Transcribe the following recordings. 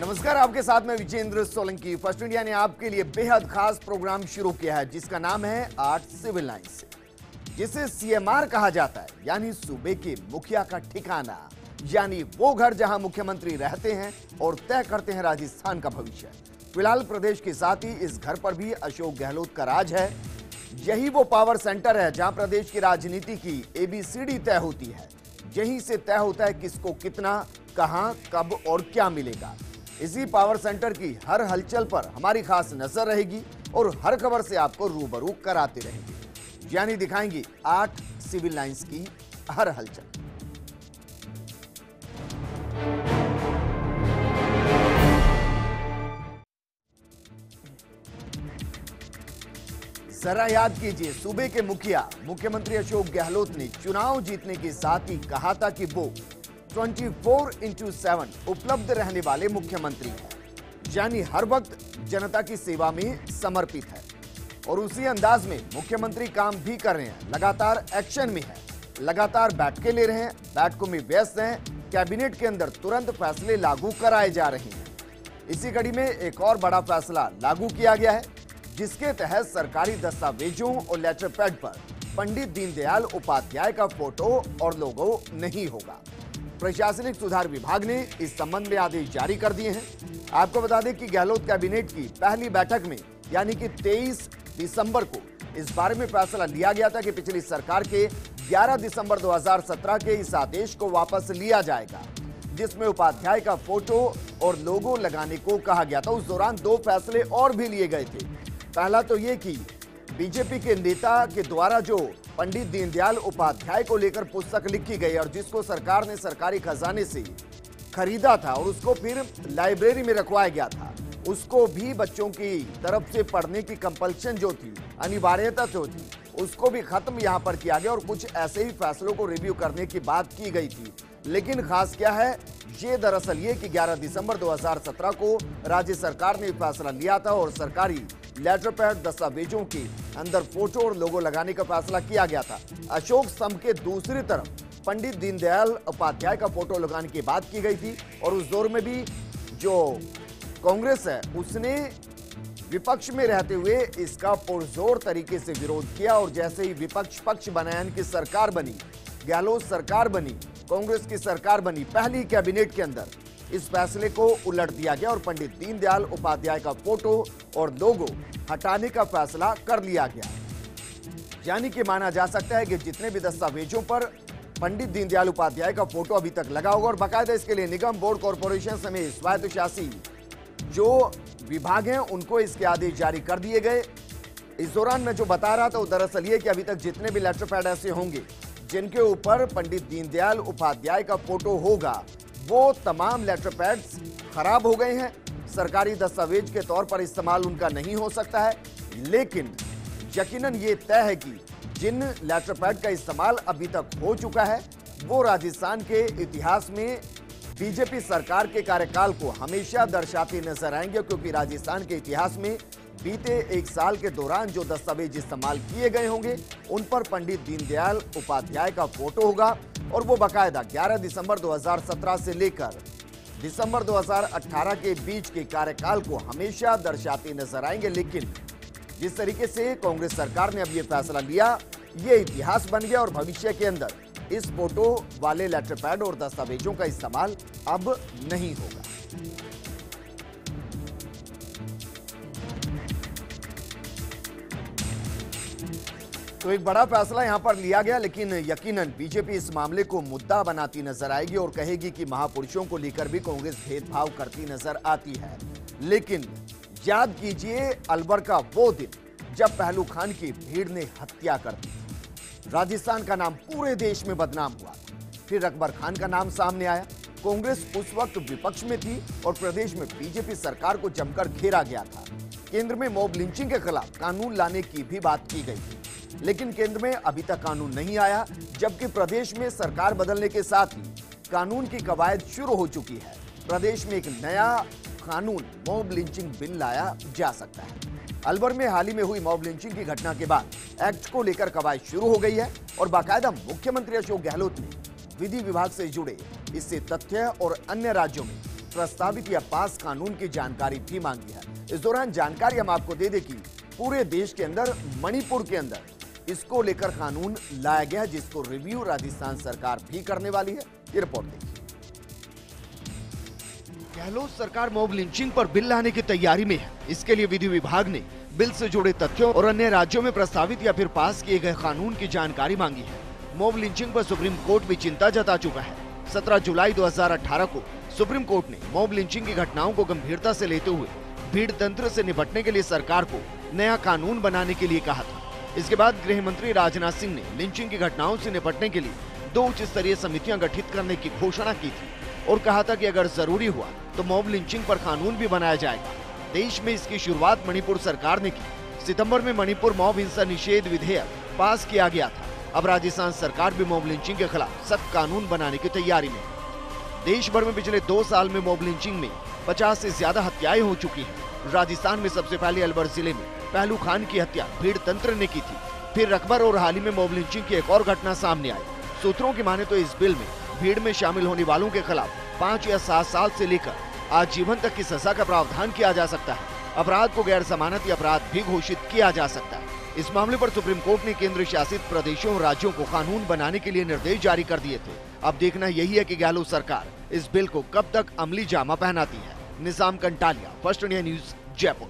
नमस्कार, आपके साथ में विजेंद्र सोलंकी। फर्स्ट इंडिया ने आपके लिए बेहद खास प्रोग्राम शुरू किया है जिसका नाम है 8 सिविल लाइन्स, जिसे सीएमआर कहा जाता है, यानी सूबे के मुखिया का ठिकाना, यानी वो घर जहां मुख्यमंत्री रहते हैं और तय करते हैं राजस्थान का भविष्य। फिलहाल प्रदेश के साथ ही इस घर पर भी अशोक गहलोत का राज है। यही वो पावर सेंटर है जहां प्रदेश की राजनीति की एबीसीडी तय होती है। यहीं से तय होता है किसको कितना, कहां, कब और क्या मिलेगा। इसी पावर सेंटर की हर हलचल पर हमारी खास नजर रहेगी और हर खबर से आपको रूबरू कराते रहेंगे, यानी दिखाएंगे 8 सिविल लाइंस की हर हलचल। जरा याद कीजिए, सूबे के मुखिया मुख्यमंत्री अशोक गहलोत ने चुनाव जीतने के साथ ही कहा था कि वो 24/7 उपलब्ध रहने वाले मुख्यमंत्री हैं, यानी हर वक्त जनता की सेवा में समर्पित है। और उसी अंदाज में मुख्यमंत्री काम भी कर रहे हैं, लगातार एक्शन में है, लगातार बैठकें ले रहे हैं, बैठकों में व्यस्त हैं, कैबिनेट के अंदर तुरंत फैसले लागू कराए जा रहे हैं। इसी कड़ी में एक और बड़ा फैसला लागू किया गया है, जिसके तहत सरकारी दस्तावेजों और लेटर पैड पर पंडित दीनदयाल उपाध्याय का फोटो और लोगो नहीं होगा। प्रशासनिक सुधार विभाग ने इस संबंध में आदेश जारी कर दिए हैं। आपको बता दें कि गहलोत कैबिनेट की पहली बैठक में यानी कि 23 दिसंबर को इस बारे में फैसला लिया गया था कि पिछली सरकार के 11 दिसंबर 2017 के इस आदेश को वापस लिया जाएगा, जिसमें उपाध्याय का फोटो और लोगो लगाने को कहा गया था। उस दौरान 2 फैसले और भी लिए गए थे। पहला तो ये कि बीजेपी के नेता के द्वारा जो पंडित दीनदयाल उपाध्याय को लेकर पुस्तक लिखी गई और जिसको सरकार ने सरकारी खजाने से खरीदा था और उसको फिर लाइब्रेरी में रखवाया गया था, उसको भी बच्चों की तरफ से पढ़ने की कंपल्शन जो थी, अनिवार्यता जो थी, उसको भी खत्म यहां पर किया गया और कुछ ऐसे ही फैसलों को रिव्यू करने की बात की गई थी। लेकिन खास क्या है, ये दरअसल ये कि 11 दिसंबर 2017 को राज्य सरकार ने फैसला लिया था और सरकारी लेटर पैड दस्तावेजों के अंदर फोटो और लोगो लगाने का फैसला किया गया था। अशोक स्तंभ के दूसरी तरफ पंडित दीनदयाल उपाध्याय का फोटो लगाने की बात की गई थी और उस दौर में भी जो कांग्रेस है उसने विपक्ष में रहते हुए इसका पुरजोर तरीके से विरोध किया और जैसे ही विपक्ष पक्ष बनाया कि सरकार बनी, गहलोत सरकार बनी, कांग्रेस की सरकार बनी, पहली कैबिनेट के अंदर इस फैसले को उलट दिया गया और पंडित दीनदयाल उपाध्याय का फोटो और लोगो हटाने का फैसला कर लिया गया। यानी कि माना जा सकता है कि जितने भी दस्तावेजों पर पंडित दीनदयाल उपाध्याय का फोटो अभी तक लगा होगा और बाकायदा इसके लिए निगम, बोर्ड, कॉर्पोरेशन समेत स्वायत्तशासी जो विभाग हैं उनको इसके आदेश जारी कर दिए गए। इस दौरान मैं जो बता रहा था वो दरअसल ये कि अभी तक जितने भी लेटर पैड ऐसे होंगे जिनके ऊपर पंडित दीनदयाल उपाध्याय का फोटो होगा, वो तमाम लेटर पैड्स खराब हो गए हैं, सरकारी दस्तावेज के तौर पर इस्तेमाल उनका नहीं हो सकता है। लेकिन यकीनन ये तय है कि जिन लेटर पैड का इस्तेमाल अभी तक हो चुका है वो राजस्थान के इतिहास में बीजेपी सरकार के कार्यकाल को हमेशा दर्शाते नजर आएंगे, क्योंकि राजस्थान के इतिहास में बीते 1 साल के दौरान जो दस्तावेज इस्तेमाल किए गए होंगे उन पर पंडित दीनदयाल उपाध्याय का फोटो होगा और वो बाकायदा 11 दिसंबर 2017 से लेकर दिसंबर 2018 के बीच के कार्यकाल को हमेशा दर्शाते नजर आएंगे। लेकिन जिस तरीके से कांग्रेस सरकार ने अब ये फैसला लिया, ये इतिहास बन गया और भविष्य के अंदर इस फोटो वाले लेटर पैड और दस्तावेजों का इस्तेमाल अब नहीं होगा। तो एक बड़ा फैसला यहां पर लिया गया, लेकिन यकीनन बीजेपी इस मामले को मुद्दा बनाती नजर आएगी और कहेगी कि महापुरुषों को लेकर भी कांग्रेस भेदभाव करती नजर आती है। लेकिन याद कीजिए अलवर का वो दिन जब पहलू खान की भीड़ ने हत्या कर दी, राजस्थान का नाम पूरे देश में बदनाम हुआ। फिर अकबर खान का नाम सामने आया। कांग्रेस उस वक्त विपक्ष में थी और प्रदेश में बीजेपी सरकार को जमकर घेरा गया था। केंद्र में मॉब लिंचिंग के खिलाफ कानून लाने की भी बात की गई थी, लेकिन केंद्र में अभी तक कानून नहीं आया, जबकि प्रदेश में सरकार बदलने के साथ ही कानून की कवायद शुरू हो चुकी है। प्रदेश में एक नया कानून मॉब लिंचिंग बिल लाया जा सकता है। अलवर में हाल ही में हुई मॉब लिंचिंग की घटना के बाद एक्ट को लेकर कवायद शुरू हो गई है और बाकायदा मुख्यमंत्री अशोक गहलोत ने विधि विभाग से जुड़े इससे तथ्य और अन्य राज्यों में प्रस्तावित या पास कानून की जानकारी भी मांगी है। इस दौरान जानकारी हम आपको दे दें कि पूरे देश के अंदर मणिपुर के अंदर इसको लेकर कानून लाया गया है, जिसको रिव्यू राजस्थान सरकार भी करने वाली है। ये रिपोर्ट देखिए। गहलोत सरकार मॉब लिंचिंग पर बिल लाने की तैयारी में है। इसके लिए विधि विभाग ने बिल से जुड़े तथ्यों और अन्य राज्यों में प्रस्तावित या फिर पास किए गए कानून की जानकारी मांगी है। मॉब लिंचिंग पर सुप्रीम कोर्ट भी चिंता जता चुका है। 17 जुलाई 2018 को सुप्रीम कोर्ट ने मॉब लिंचिंग की घटनाओं को गंभीरता से लेते हुए भीड़ तंत्र से निपटने के लिए सरकार को नया कानून बनाने के लिए कहा था। इसके बाद गृह मंत्री राजनाथ सिंह ने लिंचिंग की घटनाओं से निपटने के लिए 2 उच्च स्तरीय समितियां गठित करने की घोषणा की थी और कहा था कि अगर जरूरी हुआ तो मॉब लिंचिंग पर कानून भी बनाया जाएगा। देश में इसकी शुरुआत मणिपुर सरकार ने की। सितंबर में मणिपुर मॉब हिंसा निषेध विधेयक पास किया गया था। अब राजस्थान सरकार भी मॉब लिंचिंग के खिलाफ सख्त कानून बनाने की तैयारी में। देश भर में पिछले 2 साल में मॉब लिंचिंग में 50 से ज्यादा हत्याएं हो चुकी हैं। राजस्थान में सबसे पहले अलवर जिले में पहलू खान की हत्या भीड़ तंत्र ने की थी। फिर रकबर और हाल ही में मॉब लिंचिंग की एक और घटना सामने आई। सूत्रों की माने तो इस बिल में भीड़ में शामिल होने वालों के खिलाफ 5 या 7 साल से लेकर आजीवन तक की सजा का प्रावधान किया जा सकता है। अपराध को गैर जमानती अपराध भी घोषित किया जा सकता है। इस मामले पर सुप्रीम कोर्ट ने केंद्र शासित प्रदेशों और राज्यों को कानून बनाने के लिए निर्देश जारी कर दिए थे। अब देखना यही है कि गहलोत सरकार इस बिल को कब तक अमली जामा पहनाती है। Nizam Kantalia, First India News, Jaipur.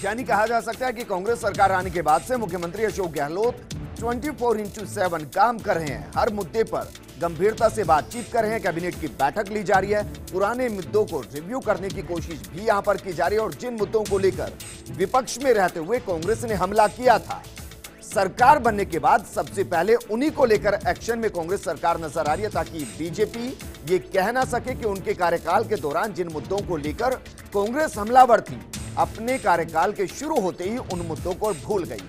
यानी कहा जा सकता है कि कांग्रेस सरकार आने के बाद से मुख्यमंत्री अशोक गहलोत 24/7 काम कर रहे हैं। हर मुद्दे पर गंभीरता से बातचीत कर रहे हैं। कैबिनेट की बैठक ली जा रही है। पुराने मुद्दों को रिव्यू करने की कोशिश भी यहां पर की जा रही है और जिन मुद्दों को लेकर विपक्ष में रहते हुए कांग्रेस ने हमला किया था, सरकार बनने के बाद सबसे पहले उन्हीं को लेकर एक्शन में कांग्रेस सरकार नजर आ रही है, ताकि बीजेपी ये कह ना सके कि उनके कार्यकाल के दौरान जिन मुद्दों को लेकर कांग्रेस हमलावर थी, अपने कार्यकाल के शुरू होते ही उन मुद्दों को भूल गई।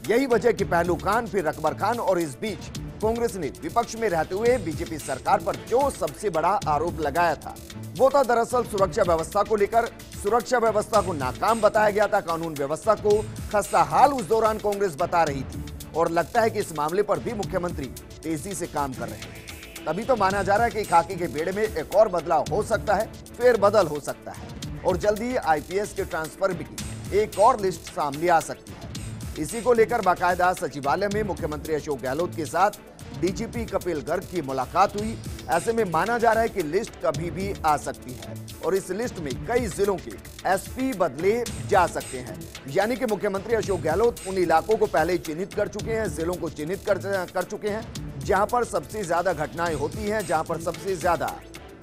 यही वजह कि पहलू खान, फिर रकबर खान और इस बीच कांग्रेस ने विपक्ष में रहते हुए बीजेपी सरकार पर जो सबसे बड़ा आरोप लगाया था वो था दरअसल सुरक्षा व्यवस्था को लेकर। सुरक्षा व्यवस्था को नाकाम बताया गया था। कानून व्यवस्था को खस्ता हाल उस दौरान कांग्रेस बता रही थी और लगता है कि इस मामले पर भी मुख्यमंत्री तेजी से काम कर रहे हैं। तभी तो माना जा रहा है कि खाकी के बेड़े में एक और बदलाव हो सकता है, फेरबदल हो सकता है और जल्दी आईपीएस के ट्रांसफर की एक और लिस्ट सामने आ सकती है। इसी को लेकर बाकायदा सचिवालय में मुख्यमंत्री अशोक गहलोत के साथ डीजीपी कपिल गर्ग की मुलाकात हुई। ऐसे में माना जा रहा है कि लिस्ट कभी भी आ सकती है और इस लिस्ट में कई जिलों के एसपी बदले जा सकते हैं। यानी कि मुख्यमंत्री अशोक गहलोत उन इलाकों को पहले चिन्हित कर चुके हैं, जिलों को चिन्हित कर चुके हैं जहां पर सबसे ज्यादा घटनाएं होती हैं, जहां पर सबसे ज्यादा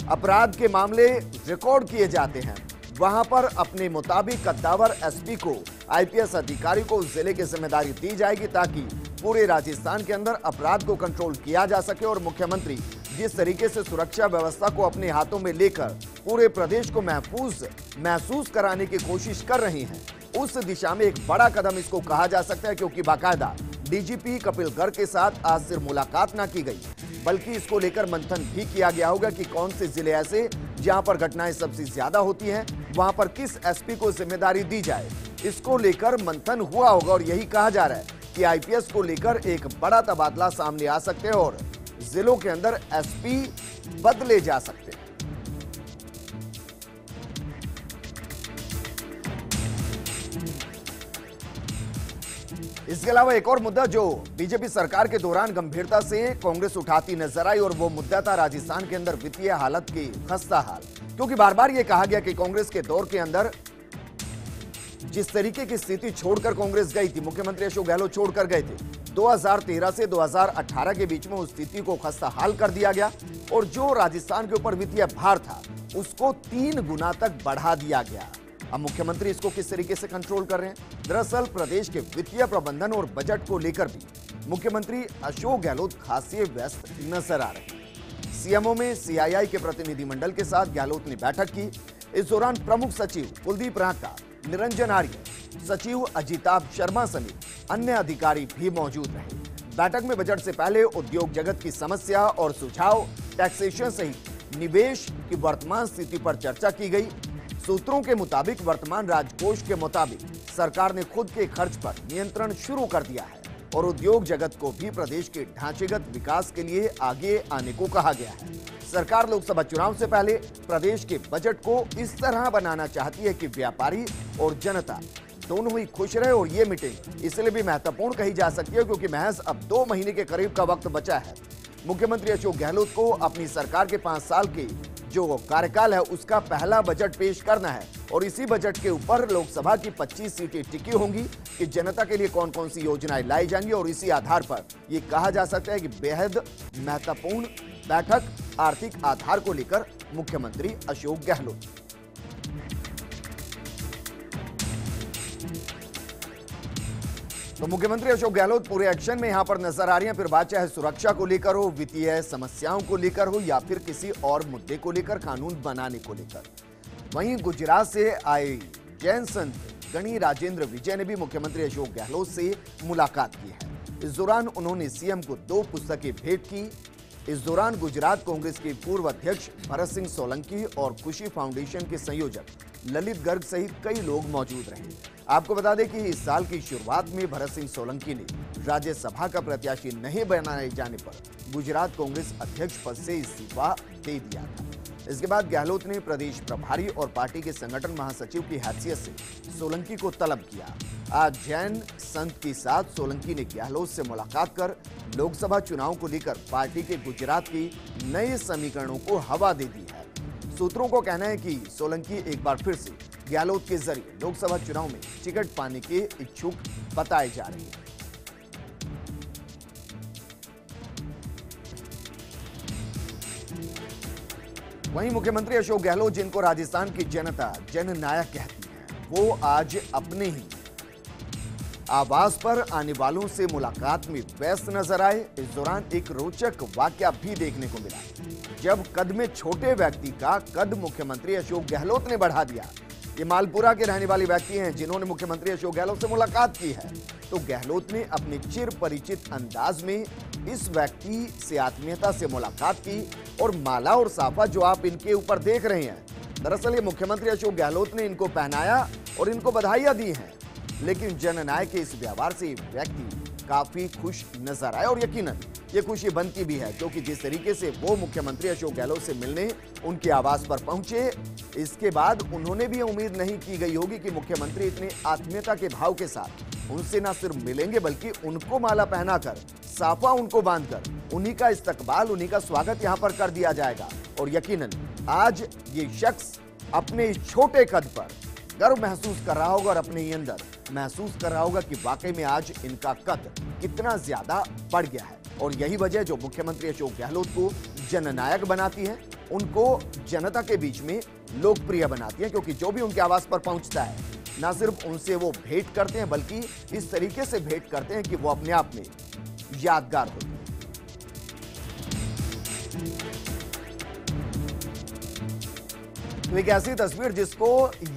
अपराध के मामले रिकॉर्ड किए जाते हैं। वहां पर अपने मुताबिक कद्दावर एसपी को, आईपीएस अधिकारी को उस जिले की जिम्मेदारी दी जाएगी ताकि पूरे राजस्थान के अंदर अपराध को कंट्रोल किया जा सके। और मुख्यमंत्री जिस तरीके से सुरक्षा व्यवस्था को अपने हाथों में लेकर पूरे प्रदेश को महसूस कराने की कोशिश कर रहे हैं, उस दिशा में एक बड़ा कदम इसको कहा जा सकता है, क्योंकि बाकायदा डीजीपी कपिल गर्ग के साथ आज सिर्फ मुलाकात ना की गई बल्कि इसको लेकर मंथन भी किया गया होगा कि कौन से जिले ऐसे जहां पर घटनाएं सबसे ज्यादा होती हैं, वहां पर किस एसपी को जिम्मेदारी दी जाए। इसको लेकर मंथन हुआ होगा और यही कहा जा रहा है कि आईपीएस को लेकर एक बड़ा तबादला सामने आ सकते हैं और जिलों के अंदर एसपी बदले जा सकते हैं। इसके अलावा एक और मुद्दा जो बीजेपी सरकार के दौरान गंभीरता से कांग्रेस उठाती नजर आई और वो मुद्दा था राजस्थान के अंदर वित्तीय हालत की खस्ता हाल। क्योंकि बार बार ये कहा गया कि कांग्रेस के दौर के अंदर जिस तरीके की स्थिति छोड़कर कांग्रेस गई थी, मुख्यमंत्री अशोक गहलोत छोड़कर गए थे, 2013 से 2018 के बीच में उस स्थिति को खस्ता हाल कर दिया गया और जो राजस्थान के ऊपर वित्तीय भार था उसको 3 गुना तक बढ़ा दिया गया। अब मुख्यमंत्री इसको किस तरीके से कंट्रोल कर रहे हैं? दरअसल प्रदेश के वित्तीय प्रबंधन और बजट को लेकर भी मुख्यमंत्री अशोक गहलोत खासे व्यस्त नजर आ रहे हैं। सीएमओ में सीआईआई के प्रतिनिधिमंडल के साथ गहलोत ने बैठक की। इस दौरान प्रमुख सचिव कुलदीप रांका, निरंजन आर्य, सचिव अजिताभ शर्मा समेत अन्य अधिकारी भी मौजूद रहे। बैठक में बजट से पहले उद्योग जगत की समस्या और सुझाव, टैक्सेशन सहित निवेश की वर्तमान स्थिति पर चर्चा की गई। सूत्रों के मुताबिक वर्तमान राजकोष के मुताबिक सरकार ने खुद के खर्च पर नियंत्रण शुरू कर दिया है। और उद्योग जगत को भी प्रदेश के ढांचेगत विकास के लिए आगे आने को कहा गया है। सरकार लोकसभा चुनाव से पहले प्रदेश के बजट को इस तरह बनाना चाहती है कि व्यापारी और जनता दोनों ही खुश रहे, और ये मीटिंग इसलिए भी महत्वपूर्ण कही जा सकती है क्योंकि महज अब 2 महीने के करीब का वक्त बचा है। मुख्यमंत्री अशोक गहलोत को अपनी सरकार के 5 साल के जो कार्यकाल है उसका पहला बजट पेश करना है, और इसी बजट के ऊपर लोकसभा की 25 सीटें टिकी होंगी कि जनता के लिए कौन कौन सी योजनाएं लाई जाएंगी, और इसी आधार पर यह कहा जा सकता है कि बेहद महत्वपूर्ण बैठक आर्थिक आधार को लेकर मुख्यमंत्री अशोक गहलोत। तो मुख्यमंत्री अशोक गहलोत पूरे एक्शन में यहां पर नजर आ रही हैं, फिर बात चाहे सुरक्षा को लेकर हो, वित्तीय समस्याओं को लेकर हो, या फिर किसी और मुद्दे को लेकर, कानून बनाने को लेकर। वहीं गुजरात से आए जैन संत गणी राजेंद्र विजय ने भी मुख्यमंत्री अशोक गहलोत से मुलाकात की है। इस दौरान उन्होंने सीएम को 2 पुस्तकें भेंट की। इस दौरान गुजरात कांग्रेस के पूर्व अध्यक्ष भरत सिंह सोलंकी और खुशी फाउंडेशन के संयोजक ललित गर्ग सहित कई लोग मौजूद रहे। आपको बता दें कि इस साल की शुरुआत में भरत सिंह सोलंकी ने राज्यसभा का प्रत्याशी नहीं बनाए जाने पर गुजरात कांग्रेस अध्यक्ष पद से इस्तीफा दे दिया था। इसके बाद गहलोत ने प्रदेश प्रभारी और पार्टी के संगठन महासचिव की हैसियत से सोलंकी को तलब किया। आज जैन संत के साथ सोलंकी ने गहलोत से मुलाकात कर लोकसभा चुनाव को लेकर पार्टी के गुजरात की नए समीकरणों को हवा दे दी है। सूत्रों को कहना है कि सोलंकी एक बार फिर से गहलोत के जरिए लोकसभा चुनाव में टिकट पाने के इच्छुक बताए जा रहे हैं। वहीं मुख्यमंत्री अशोक गहलोत, जिनको राजस्थान की जनता जननायक कहती है, वो आज अपने ही आवास पर आने वालों से मुलाकात में व्यस्त नजर आए। इस दौरान एक रोचक वाकया भी देखने को मिला, जब कद में छोटे व्यक्ति का कद मुख्यमंत्री अशोक गहलोत ने बढ़ा दिया। ये मालपुरा के रहने वाले व्यक्ति हैं जिन्होंने मुख्यमंत्री अशोक गहलोत से मुलाकात की है। तो गहलोत ने अपने चिर परिचित अंदाज में इस व्यक्ति से आत्मीयता से मुलाकात की, और माला और साफा जो आप इनके ऊपर देख रहे हैं, दरअसल ये मुख्यमंत्री अशोक गहलोत ने इनको पहनाया और इनको बधाइयां दी हैं। लेकिन जननायक के इस व्यवहार से व्यक्ति काफी खुश नजर आए, और यकीनन ये खुशी बनती भी है क्योंकि जिस तरीके से वो मुख्यमंत्री अशोक गहलोत से मिलने उनके आवास पर पहुंचे, इसके बाद उन्होंने भी उम्मीद नहीं की गई होगी कि मुख्यमंत्री इतने आत्मीयता के भाव के साथ उनसे न सिर्फ मिलेंगे बल्कि उनको माला पहनाकर, साफा उनको बांधकर उन्हीं का इस्तकबाल, उन्हीं का स्वागत यहां पर कर दिया जाएगा। और यकीनन आज ये शख्स अपने इस छोटे कद पर गर्व महसूस कर रहा होगा और अपने ही अंदर महसूस कर रहा होगा कि वाकई में आज इनका कद कितना ज्यादा बढ़ गया है। और यही वजह जो मुख्यमंत्री अशोक गहलोत को जननायक बनाती है, उनको जनता के बीच में लोकप्रिय बनाती है, क्योंकि जो भी उनके आवास पर पहुंचता है ना सिर्फ उनसे वो भेंट करते हैं बल्कि इस तरीके से भेंट करते हैं कि वो अपने आप में यादगार होती है। तो एक ऐसी तस्वीर जिसको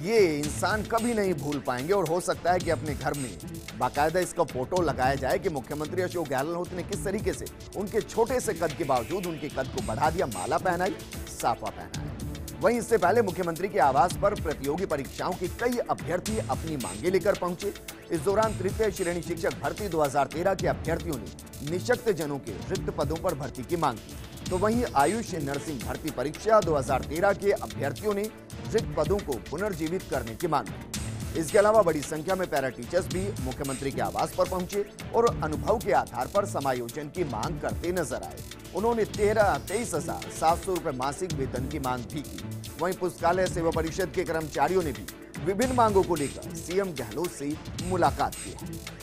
ये इंसान कभी नहीं भूल पाएंगे, और हो सकता है कि अपने घर में बाकायदा इसका फोटो लगाया जाए कि मुख्यमंत्री अशोक गहलोत ने किस तरीके से उनके छोटे से कद के बावजूद उनके कद को बढ़ा दिया, माला पहनाई, साफा पहनाया। वहीं इससे पहले मुख्यमंत्री के आवास पर प्रतियोगी परीक्षाओं के कई अभ्यर्थी अपनी मांगे लेकर पहुंचे। इस दौरान तृतीय श्रेणी शिक्षक भर्ती 2013 के अभ्यर्थियों ने निःशक्त जनों के रिक्त पदों पर भर्ती की मांग की। तो वहीं आयुष नर्सिंग भर्ती परीक्षा 2013 के अभ्यर्थियों ने रिक्त पदों को पुनर्जीवित करने की मांग की। इसके अलावा बड़ी संख्या में पैरा टीचर्स भी मुख्यमंत्री के आवास पर पहुंचे और अनुभव के आधार पर समायोजन की मांग करते नजर आए। उन्होंने 23,700 रुपए मासिक वेतन की मांग भी की। वहीं पुस्तकालय सेवा परिषद के कर्मचारियों ने भी विभिन्न मांगों को लेकर सीएम गहलोत से मुलाकात की है।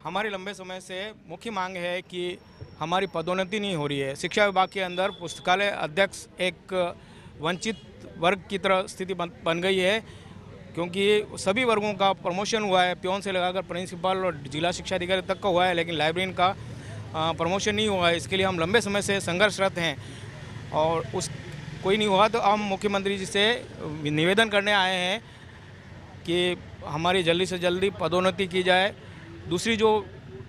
हमारी लंबे समय से मुख्य मांग है कि हमारी पदोन्नति नहीं हो रही है। शिक्षा विभाग के अंदर पुस्तकालय अध्यक्ष एक वंचित वर्ग की तरह स्थिति बन गई है, क्योंकि सभी वर्गों का प्रमोशन हुआ है, प्योन से लगाकर प्रिंसिपल और जिला शिक्षा अधिकारी तक का हुआ है, लेकिन लाइब्रेरियन का प्रमोशन नहीं हुआ है। इसके लिए हम लंबे समय से संघर्षरत हैं और उस कोई नहीं हुआ, तो हम मुख्यमंत्री जी से निवेदन करने आए हैं कि हमारी जल्दी से जल्दी पदोन्नति की जाए। दूसरी जो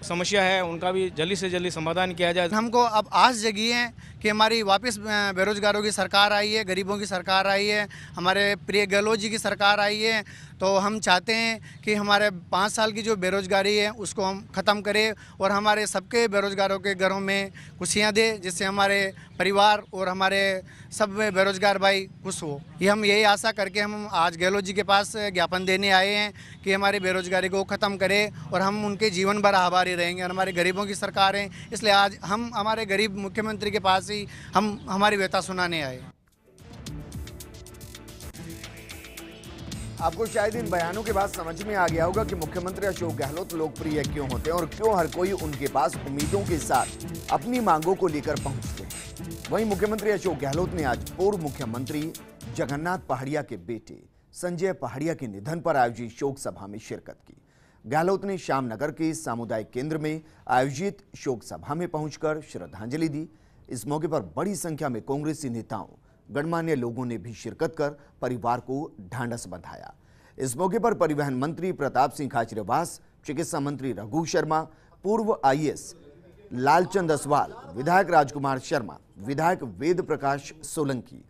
समस्या है उनका भी जल्दी से जल्दी समाधान किया जाए। हमको अब आस जगी है कि हमारी वापस बेरोजगारों की सरकार आई है, गरीबों की सरकार आई है, हमारे प्रिय गहलोत जी की सरकार आई है। तो हम चाहते हैं कि हमारे 5 साल की जो बेरोजगारी है उसको हम ख़त्म करें और हमारे सबके बेरोजगारों के घरों में खुशियाँ दे, जिससे हमारे परिवार और हमारे सब बेरोजगार भाई खुश हो। ये हम यही आशा करके हम आज गहलोत जी के पास ज्ञापन देने आए हैं कि हमारी बेरोजगारी को ख़त्म करें और हम उनके जीवन भर आभारी रहेंगे। और हमारे गरीबों की सरकार है, इसलिए आज हम हमारे गरीब मुख्यमंत्री के पास ही हम हमारी व्यथा सुनाने आए। आपको शायद इन बयानों के बाद समझ में आ गया होगा कि मुख्यमंत्री अशोक गहलोत लोकप्रिय क्यों होते हैं और क्यों हर कोई उनके पास उम्मीदों के साथ अपनी मांगों को लेकर पहुंचते हैं। वहीं मुख्यमंत्री अशोक गहलोत ने आज पूर्व मुख्यमंत्री जगन्नाथ पहाड़िया के बेटे संजय पहाड़िया के निधन पर आयोजित शोक सभा में शिरकत की। गहलोत ने श्यामनगर के सामुदायिक केंद्र में आयोजित शोक सभा में पहुंचकर श्रद्धांजलि दी। इस मौके पर बड़ी संख्या में कांग्रेसी नेताओं, गणमान्य लोगों ने भी शिरकत कर परिवार को ढांढस बंधाया। इस मौके पर परिवहन मंत्री प्रताप सिंह खाचरियावास, चिकित्सा मंत्री रघु शर्मा, पूर्व IAS लालचंद असवाल, विधायक राजकुमार शर्मा, विधायक वेद प्रकाश सोलंकी,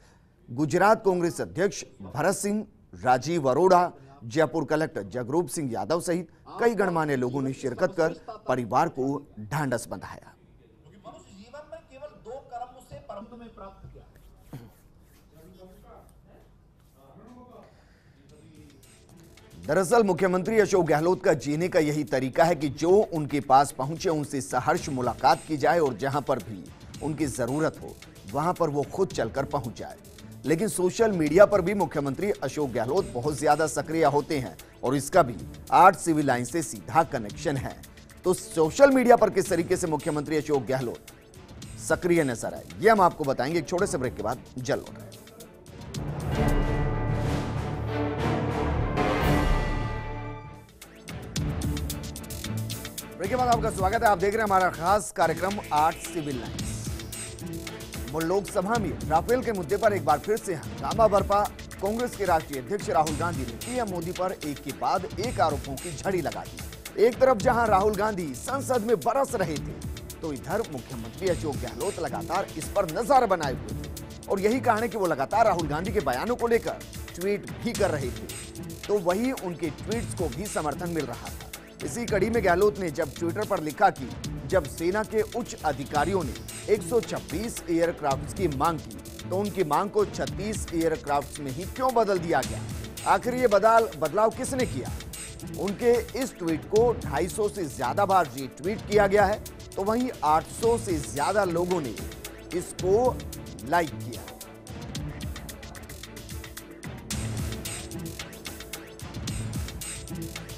गुजरात कांग्रेस अध्यक्ष भरत सिंह, राजीव अरोड़ा, जयपुर कलेक्टर जगरूप सिंह यादव सहित कई गणमान्य लोगों ने शिरकत कर परिवार को ढांढस बंधाया। दरअसल मुख्यमंत्री अशोक गहलोत का जीने का यही तरीका है कि जो उनके पास पहुंचे उनसे सहर्ष मुलाकात की जाए और जहां पर भी उनकी जरूरत हो वहां पर वो खुद चलकर पहुंच जाए। लेकिन सोशल मीडिया पर भी मुख्यमंत्री अशोक गहलोत बहुत ज्यादा सक्रिय होते हैं और इसका भी 8 सिविल लाइन से सीधा कनेक्शन है। तो सोशल मीडिया पर किस तरीके से मुख्यमंत्री अशोक गहलोत सक्रिय नजर आए, ये हम आपको बताएंगे एक छोटे से ब्रेक के बाद। जल्द लौट रहे हैं। ब्रेक के बाद आपका स्वागत है। आप देख रहे हैं हमारा खास कार्यक्रम 8 सिविल लाइन्स। लोकसभा में राफेल के मुद्दे पर एक बार फिर से हंगामा बरपा। कांग्रेस के राष्ट्रीय अध्यक्ष राहुल गांधी ने पीएम मोदी पर एक के बाद एक आरोपों की झड़ी लगा दी। एक तरफ जहां राहुल गांधी संसद में बरस रहे थे, तो इधर मुख्यमंत्री अशोक गहलोत लगातार इस पर नजर बनाए हुए थे और यही कारण है कि वो लगातार राहुल गांधी के बयानों को लेकर ट्वीट भी कर रहे थे, तो वही उनके ट्वीट्स को भी समर्थन मिल रहा था। इसी कड़ी में गहलोत ने जब ट्विटर पर लिखा कि जब सेना के उच्च अधिकारियों ने 126 एयरक्राफ्ट की मांग की, तो उनकी मांग को 36 एयरक्राफ्ट में ही क्यों बदल दिया गया? आखिर ये बदलाव किसने किया? उनके इस ट्वीट को 250 से ज्यादा बार रीट्वीट किया गया है, तो वहीं 800 से ज्यादा लोगों ने इसको लाइक किया।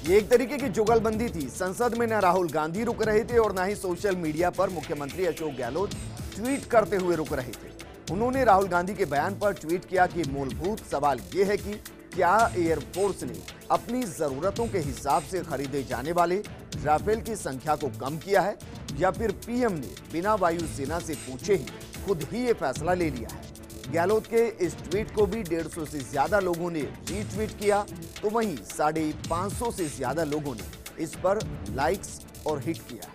ये एक तरीके की जुगलबंदी थी। संसद में न राहुल गांधी रुक रहे थे और न ही सोशल मीडिया पर मुख्यमंत्री अशोक गहलोत ट्वीट करते हुए रुक रहे थे। उन्होंने राहुल गांधी के बयान पर ट्वीट किया कि मूलभूत सवाल यह है कि क्या एयरफोर्स ने अपनी जरूरतों के हिसाब से खरीदे जाने वाले राफेल की संख्या को कम किया है या फिर पीएम ने बिना वायुसेना से पूछे ही खुद ही ये फैसला ले लिया है। गहलोत के इस ट्वीट को भी 150 से ज्यादा लोगों ने रीट्वीट किया, तो वहीं 550 से ज्यादा लोगों ने इस पर लाइक्स और हिट किया।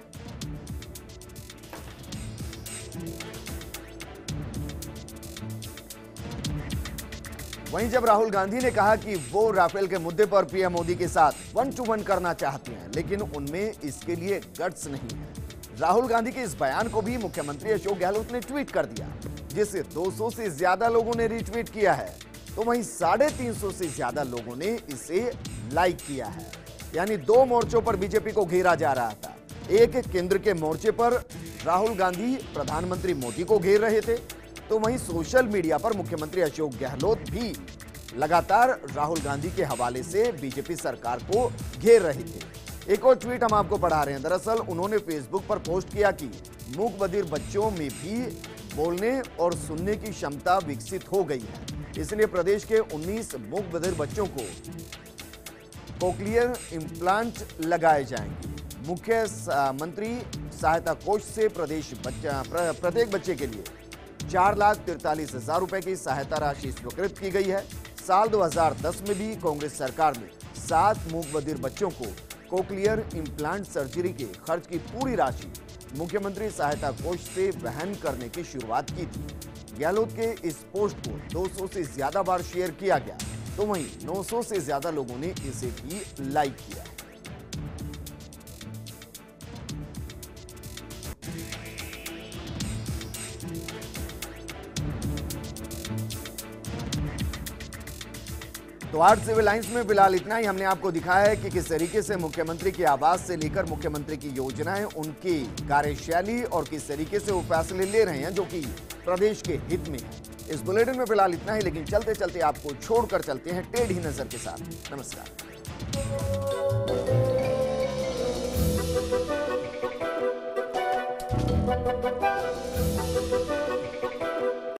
वहीं जब राहुल गांधी ने कहा कि वो राफेल के मुद्दे पर पीएम मोदी के साथ 1-to-1 करना चाहते हैं, लेकिन उनमें इसके लिए गट्स नहीं है, राहुल गांधी के इस बयान को भी मुख्यमंत्री अशोक गहलोत ने ट्वीट कर दिया, जिसे 200 से ज्यादा लोगों ने रीट्वीट किया है, तो वहीं 350 से ज्यादा लोगों ने इसे लाइक किया है। यानी 2 मोर्चों पर बीजेपी को घेरा जा रहा था। एक केंद्र के मोर्चे पर राहुल गांधी प्रधानमंत्री मोदी को घेर रहे थे, तो वहीं सोशल मीडिया पर मुख्यमंत्री अशोक गहलोत भी लगातार राहुल गांधी के हवाले से बीजेपी सरकार को घेर रहे थे। एक और ट्वीट हम आपको पढ़ा रहे हैं। दरअसल उन्होंने फेसबुक पर पोस्ट किया कि मूक बधिर बच्चों में भी बोलने और सुनने की क्षमता विकसित हो गई है, इसलिए प्रदेश के 19 मूक बधिर बच्चों को कोक्लियर इम्प्लांट लगाए जाएंगे। मुख्य मंत्री सहायता कोष से प्रत्येक बच्चे के लिए 4,43,000 रुपए की सहायता राशि स्वीकृत की गई है। साल 2010 में भी कांग्रेस सरकार ने 7 मूक बधिर बच्चों को कोक्लियर इम्प्लांट सर्जरी के खर्च की पूरी राशि मुख्यमंत्री सहायता कोष से वहन करने की शुरुआत की थी। गहलोत के इस पोस्ट को 200 से ज्यादा बार शेयर किया गया, तो वहीं 900 से ज्यादा लोगों ने इसे भी लाइक किया। तो आज सिविल लाइंस में फिलहाल इतना ही। हमने आपको दिखाया है कि किस तरीके से मुख्यमंत्री के आवास से लेकर मुख्यमंत्री की योजनाएं, उनकी कार्यशैली और किस तरीके से वो फैसले ले रहे हैं जो कि प्रदेश के हित में है। इस बुलेटिन में फिलहाल इतना ही, लेकिन चलते चलते आपको छोड़कर चलते हैं टेढ़ी नजर के साथ। नमस्कार।